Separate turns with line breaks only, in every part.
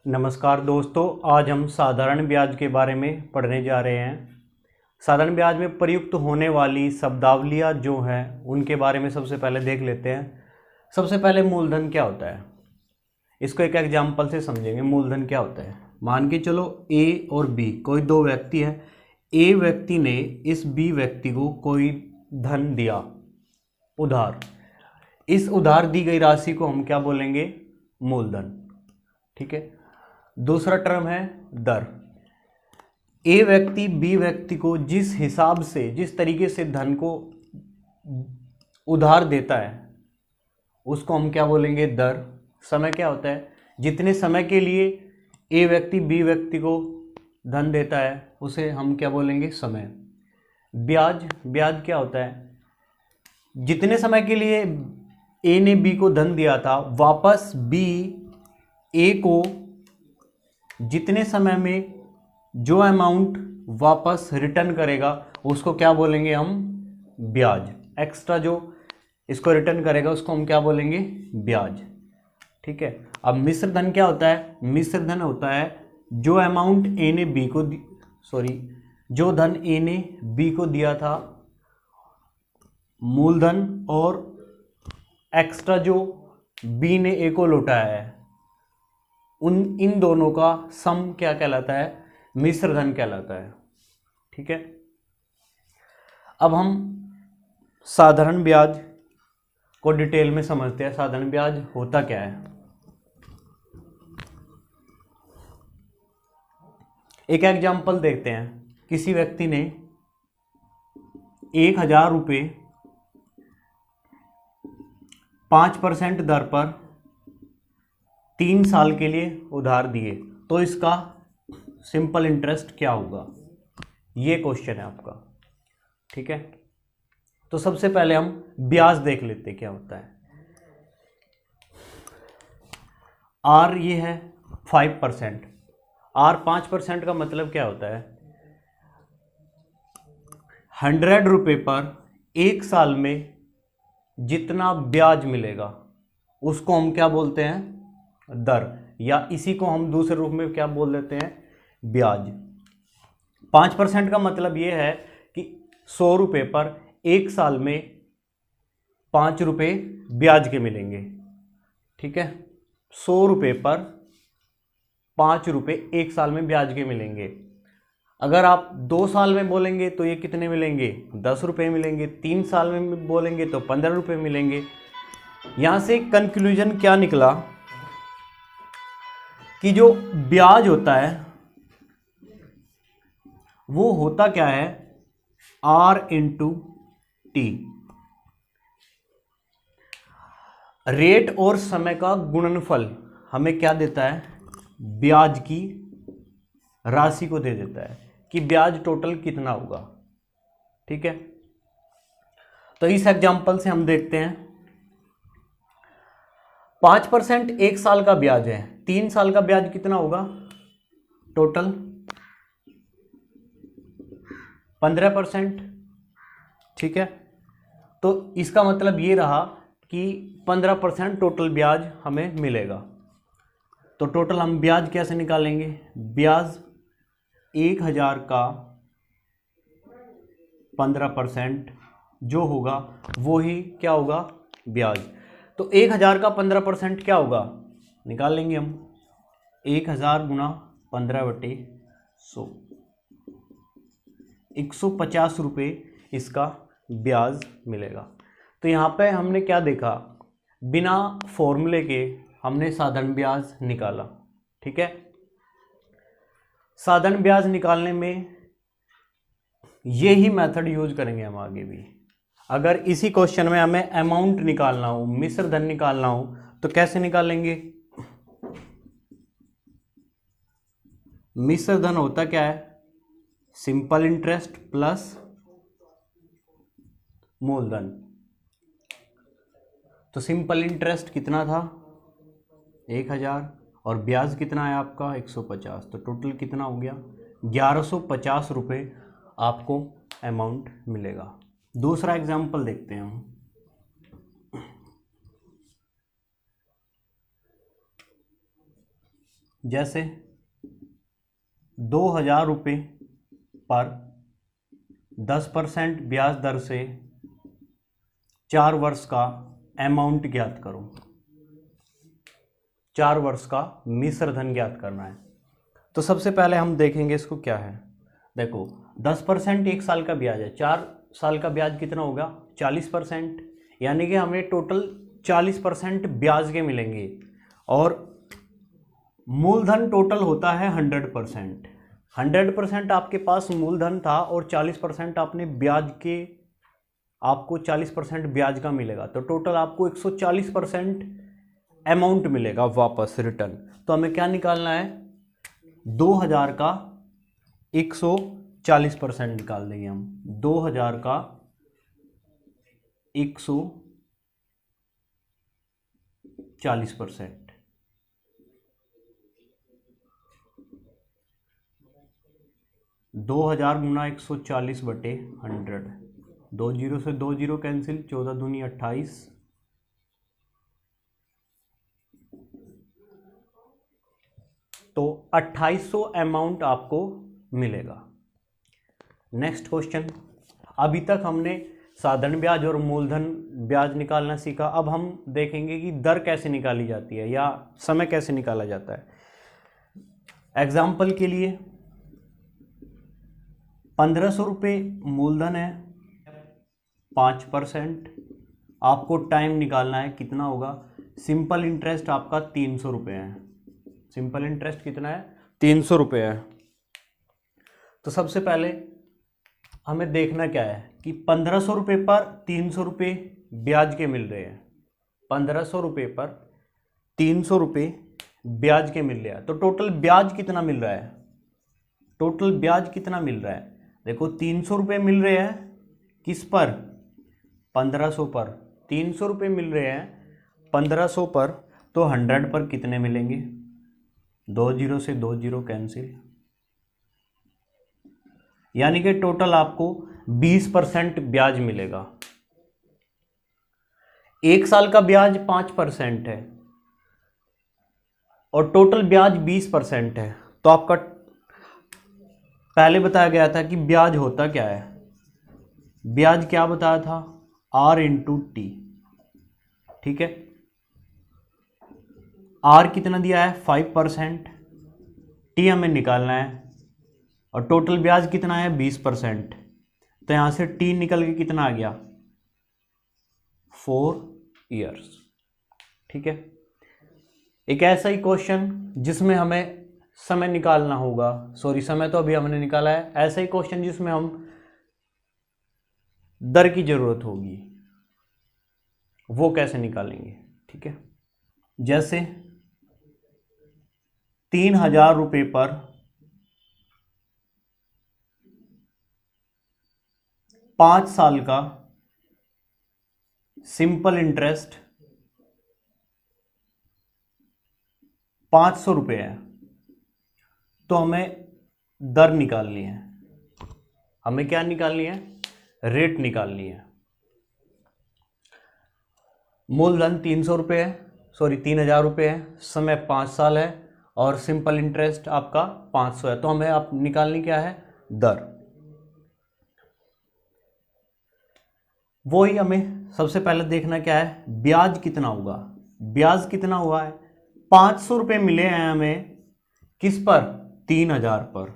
नमस्कार दोस्तों, आज हम साधारण ब्याज के बारे में पढ़ने जा रहे हैं। साधारण ब्याज में प्रयुक्त होने वाली शब्दावलियाँ जो हैं उनके बारे में सबसे पहले देख लेते हैं। सबसे पहले मूलधन क्या होता है, इसको एक एग्जाम्पल से समझेंगे। मूलधन क्या होता है, मान के चलो ए और बी कोई दो व्यक्ति हैं। ए व्यक्ति ने इस बी व्यक्ति को कोई धन दिया उधार। इस उधार दी गई राशि को हम क्या बोलेंगे, मूलधन। ठीक है। दूसरा टर्म है दर। ए व्यक्ति बी व्यक्ति को जिस हिसाब से, जिस तरीके से धन को उधार देता है उसको हम क्या बोलेंगे, दर। समय क्या होता है, जितने समय के लिए ए व्यक्ति बी व्यक्ति को धन देता है उसे हम क्या बोलेंगे, समय। ब्याज, ब्याज क्या होता है, जितने समय के लिए ए ने बी को धन दिया था वापस बी ए को जितने समय में जो अमाउंट वापस रिटर्न करेगा उसको क्या बोलेंगे हम, ब्याज। एक्स्ट्रा जो इसको रिटर्न करेगा उसको हम क्या बोलेंगे, ब्याज। ठीक है। अब मिश्र धन क्या होता है, मिश्र धन होता है जो अमाउंट ए ने बी को जो धन ए ने बी को दिया था मूलधन और एक्स्ट्रा जो बी ने ए को लौटाया है, इन दोनों का सम क्या कहलाता है, मिश्र धन कहलाता है। ठीक है। अब हम साधारण ब्याज को डिटेल में समझते हैं। साधारण ब्याज होता क्या है। एक एग्जाम्पल देखते हैं। किसी व्यक्ति ने 1,000 रुपये 5% दर पर 3 साल के लिए उधार दिए, तो इसका सिंपल इंटरेस्ट क्या होगा, ये क्वेश्चन है आपका। ठीक है। तो सबसे पहले हम ब्याज देख लेते क्या होता है। आर ये है 5%। आर 5% का मतलब क्या होता है, 100 रुपये पर 1 साल में जितना ब्याज मिलेगा उसको हम क्या बोलते हैं, दर, या इसी को हम दूसरे रूप में क्या बोल देते हैं, ब्याज। 5% का मतलब ये है कि 100 रुपये पर 1 साल में 5 रुपये ब्याज के मिलेंगे। ठीक है। 100 रुपये पर 5 रुपये 1 साल में ब्याज के मिलेंगे। अगर आप 2 साल में बोलेंगे तो ये कितने मिलेंगे, 10 रुपये मिलेंगे। 3 साल में बोलेंगे तो 15 रुपये मिलेंगे। यहाँ से कंक्लूजन क्या निकला कि जो ब्याज होता है वो होता क्या है, R इंटू टी। रेट और समय का गुणनफल हमें क्या देता है, ब्याज की राशि को दे देता है कि ब्याज टोटल कितना होगा। ठीक है। तो इस एग्जांपल से हम देखते हैं 5% 1 साल का ब्याज है, 3 साल का ब्याज कितना होगा, टोटल 15%। ठीक है। तो इसका मतलब ये रहा कि 15% टोटल ब्याज हमें मिलेगा। तो टोटल हम ब्याज कैसे निकालेंगे, ब्याज 1,000 का 15% जो होगा वो ही क्या होगा, ब्याज। तो 1,000 का 15% क्या होगा, निकाल लेंगे हम। 1,000 गुना 15/100, 150 रुपये इसका ब्याज मिलेगा। तो यहाँ पे हमने क्या देखा, बिना फॉर्मूले के हमने साधारण ब्याज निकाला। ठीक है। साधारण ब्याज निकालने में ये ही मेथड यूज करेंगे हम आगे भी। अगर इसी क्वेश्चन में हमें अमाउंट निकालना हो, मिश्र धन निकालना हो, तो कैसे निकालेंगे। मिश्र धन होता क्या है, सिंपल इंटरेस्ट प्लस मूलधन। तो सिंपल इंटरेस्ट कितना था, 1,000, और ब्याज कितना है आपका 150। तो टोटल कितना हो गया, 1,150 रुपये आपको अमाउंट मिलेगा। दूसरा एग्जाम्पल देखते हैं हम। जैसे 2,000 रुपये पर 10% ब्याज दर से 4 वर्ष का अमाउंट ज्ञात करो। 4 वर्ष का मिश्र धन ज्ञात करना है। तो सबसे पहले हम देखेंगे इसको क्या है। देखो 10% 1 साल का ब्याज है, 4 साल का ब्याज कितना होगा 40%, यानी कि हमें टोटल 40% ब्याज के मिलेंगे। और मूलधन टोटल होता है 100%। 100% आपके पास मूलधन था और 40% आपने ब्याज के, आपको 40% ब्याज का मिलेगा, तो टोटल आपको 140% अमाउंट मिलेगा वापस रिटर्न। तो हमें क्या निकालना है, 2,000 का 140% निकाल देंगे हम। 2,000 का 140%, 2,000 गुना 140 बटे 100, 2 जीरो से 2 जीरो कैंसिल, 14 दूनी 28, तो 2800 अमाउंट आपको मिलेगा। Next question. अभी तक हमने साधारण ब्याज और मूलधन ब्याज निकालना सीखा। अब हम देखेंगे कि दर कैसे निकाली जाती है या समय कैसे निकाला जाता है। एग्जाम्पल के लिए 1,500 रुपये मूलधन है, 5%, आपको टाइम निकालना है, कितना होगा, सिंपल इंटरेस्ट आपका 300 रुपये है। सिंपल इंटरेस्ट कितना है, 300 रुपये है। तो सबसे पहले हमें देखना क्या है कि 1,500 रुपये पर 300 रुपये ब्याज के मिल रहे हैं। 1,500 रुपये पर 300 रुपये ब्याज के मिल रहे हैं, तो टोटल ब्याज कितना मिल रहा है, टोटल ब्याज कितना मिल रहा है। देखो 300 रुपये मिल रहे हैं किस पर, 1,500 पर। 300 रुपये मिल रहे हैं 1,500 पर, तो 100 पर कितने मिलेंगे, 2 जीरो से 2 जीरो कैंसिल, यानी कि टोटल आपको 20% ब्याज मिलेगा। 1 साल का ब्याज 5% है और टोटल ब्याज 20% है। तो आपका पहले बताया गया था कि ब्याज होता क्या है, ब्याज क्या बताया था, R इंटू टी। ठीक है, R कितना दिया है 5%, टी हमें निकालना है और टोटल ब्याज कितना है 20%। तो यहां से टी निकल के कितना आ गया 4 ईयर्स। ठीक है, एक ऐसा ही क्वेश्चन जिसमें हमें समय निकालना होगा, सॉरी समय तो अभी हमने निकाला है, ऐसा ही क्वेश्चन जिसमें हम दर की जरूरत होगी, वो कैसे निकालेंगे। ठीक है, जैसे 3,000 रुपये पर 5 साल का सिंपल इंटरेस्ट 500 रुपये है, तो हमें दर निकालनी है, हमें क्या निकालनी है, रेट निकालनी है। मूलधन 300 रुपये है, सॉरी 3,000 रुपये है, समय 5 साल है और सिंपल इंटरेस्ट आपका 500 है। तो हमें आप निकालनी क्या है, दर। वही हमें सबसे पहले देखना क्या है, ब्याज कितना होगा। ब्याज कितना हुआ है, 500 रुपये मिले हैं हमें किस पर, 3,000 पर।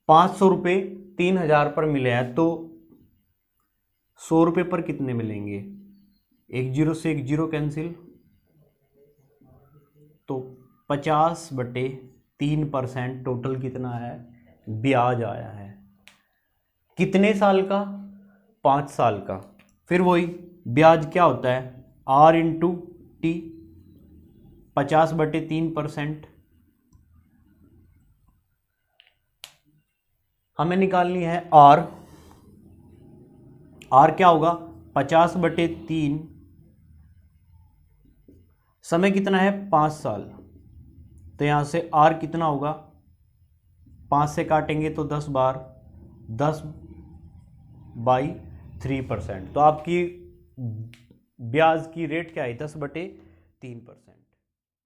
500 रुपये 3,000 पर मिले हैं, तो 100 रुपये पर कितने मिलेंगे, 1 जीरो से 1 जीरो कैंसिल, तो 50/3% टोटल कितना है, ब्याज आया है। कितने साल का, 5 साल का। फिर वही ब्याज क्या होता है, R इंटू टी, 50/3%। हमें निकालनी है R। R क्या होगा, 50/3, समय कितना है 5 साल, तो यहां से R कितना होगा, 5 से काटेंगे तो 10 बार, 10/3%। तो आपकी ब्याज की रेट क्या है, 10/3%।